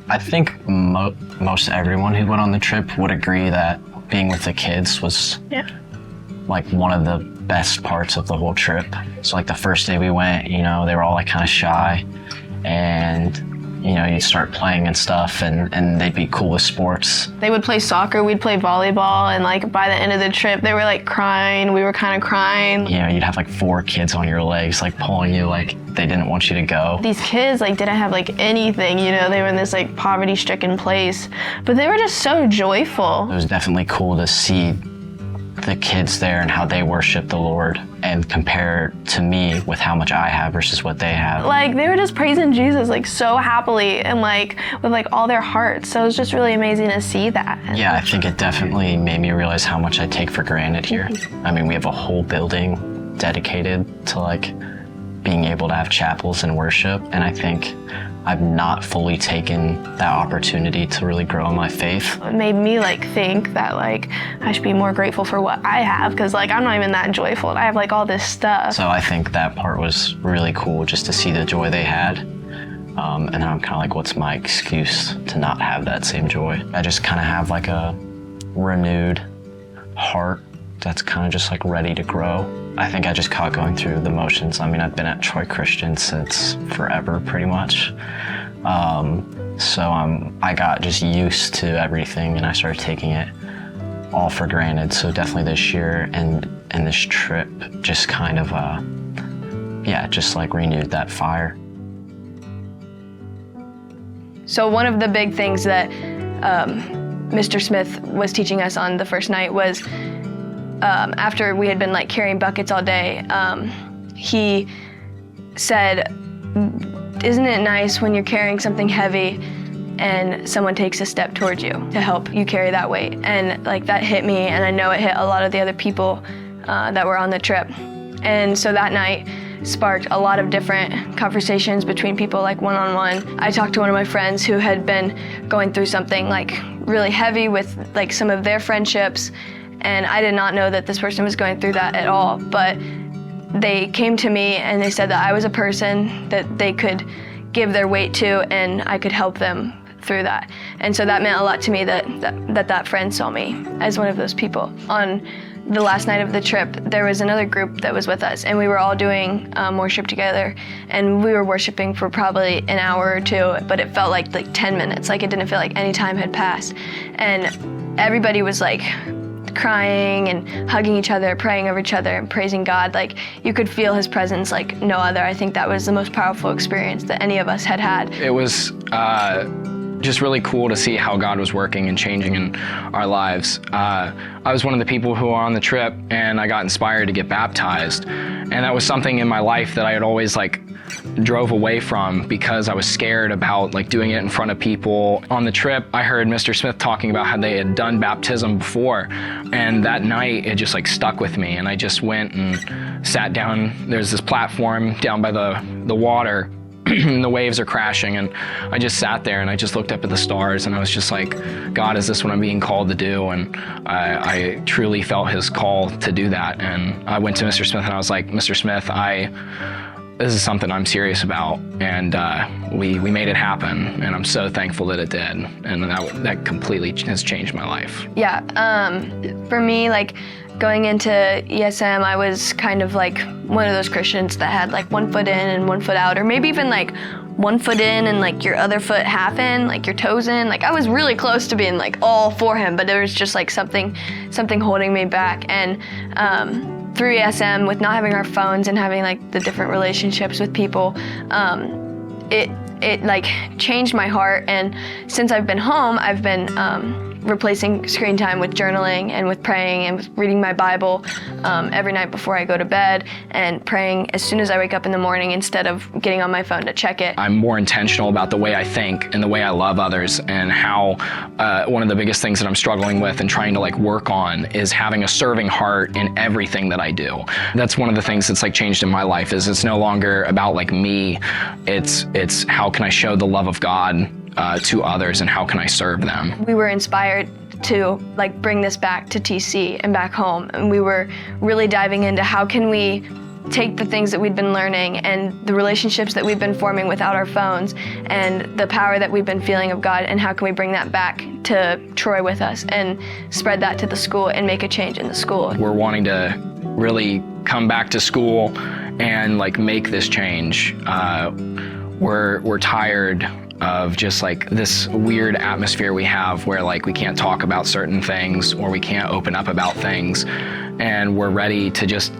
I think most everyone who went on the trip would agree that being with the kids was like one of the best parts of the whole trip. So like the first day we went, you know, they were all like kind of shy, and you know, you'd start playing and stuff, and they'd be cool with sports. They would play soccer, we'd play volleyball, and like by the end of the trip, they were like crying, we were kind of crying. You know, you'd have like 4 kids on your legs, like pulling you, like they didn't want you to go. These kids like didn't have like anything, you know, they were in this like poverty-stricken place, but they were just so joyful. It was definitely cool to see the kids there and how they worship the Lord and compare to me with how much I have versus what they have. Like they were just praising Jesus like so happily and like with like all their hearts. So it was just really amazing to see that. Yeah, I think it definitely made me realize how much I take for granted here. I mean, we have a whole building dedicated to like being able to have chapels and worship, and I think I've not fully taken that opportunity to really grow in my faith. It made me like think that like I should be more grateful for what I have, because like I'm not even that joyful. I have like all this stuff. So I think that part was really cool, just to see the joy they had. And then I'm kind of like, what's my excuse to not have that same joy? I just kind of have like a renewed heart that's kind of just like ready to grow. I think I just caught going through the motions. I mean, I've been at Troy Christian since forever, pretty much. I got just used to everything, and I started taking it all for granted. So definitely this year and this trip just kind of, just like renewed that fire. So one of the big things that Mr. Smith was teaching us on the first night was after we had been like carrying buckets all day, he said, isn't it nice when you're carrying something heavy and someone takes a step towards you to help you carry that weight? And like that hit me, and I know it hit a lot of the other people that were on the trip. And so that night sparked a lot of different conversations between people, like one-on-one. I talked to one of my friends who had been going through something like really heavy with like some of their friendships, and I did not know that this person was going through that at all, but they came to me and they said that I was a person that they could give their weight to, and I could help them through that. And so that meant a lot to me that friend saw me as one of those people. On the last night of the trip, there was another group that was with us, and we were all doing worship together, and we were worshiping for probably an hour or two, but it felt like 10 minutes. Like it didn't feel like any time had passed. And everybody was like crying and hugging each other, praying over each other, and praising God. Like you could feel his presence like no other. I think that was the most powerful experience that any of us had had. It was just really cool to see how God was working and changing in our lives. I was one of the people who were on the trip, and I got inspired to get baptized. And that was something in my life that I had always drove away from because I was scared about doing it in front of people. On the trip, I heard Mr. Smith talking about how they had done baptism before, and that night it just stuck with me, and I just went and sat down. There's this platform down by the water, and the waves are crashing, and I just sat there and I just looked up at the stars, and I was just like, God, is this what I'm being called to do? And I truly felt his call to do that. And I went to Mr. Smith and I was like, Mr. Smith, this is something I'm serious about, and we made it happen, and I'm so thankful that it did, and that completely has changed my life. Yeah, for me, going into ESM, I was kind of one of those Christians that had one foot in and one foot out, or maybe even one foot in and your other foot half in, your toes in. I was really close to being all for him, but there was just something holding me back. And through ESM, with not having our phones and having the different relationships with people, it changed my heart. And since I've been home, I've been replacing screen time with journaling and with praying and with reading my Bible every night before I go to bed, and praying as soon as I wake up in the morning instead of getting on my phone to check it. I'm more intentional about the way I think and the way I love others, and how one of the biggest things that I'm struggling with and trying to work on is having a serving heart in everything that I do. That's one of the things that's changed in my life, is it's no longer about me. It's how can I show the love of God to others, and how can I serve them? We were inspired to bring this back to TC and back home, and we were really diving into how can we take the things that we'd been learning and the relationships that we've been forming without our phones and the power that we've been feeling of God, and how can we bring that back to Troy with us and spread that to the school and make a change in the school. We're wanting to really come back to school and like make this change. We're tired of just like this weird atmosphere we have where like we can't talk about certain things or we can't open up about things, and we're ready to just,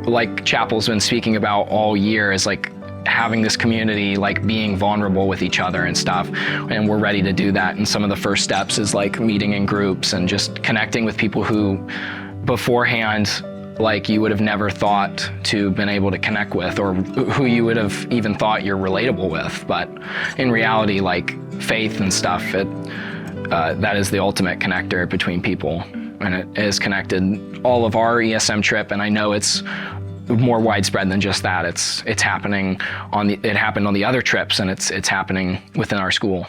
like Chapel's been speaking about all year, is like having this community, like being vulnerable with each other and stuff, and we're ready to do that. And some of the first steps is like meeting in groups and just connecting with people who beforehand like you would have never thought to been able to connect with, or who you would have even thought you're relatable with. But in reality, like faith and stuff, that is the ultimate connector between people, and it has connected all of our ESM trip, and I know it's more widespread than just that. It happened on the other trips, and it's happening within our school.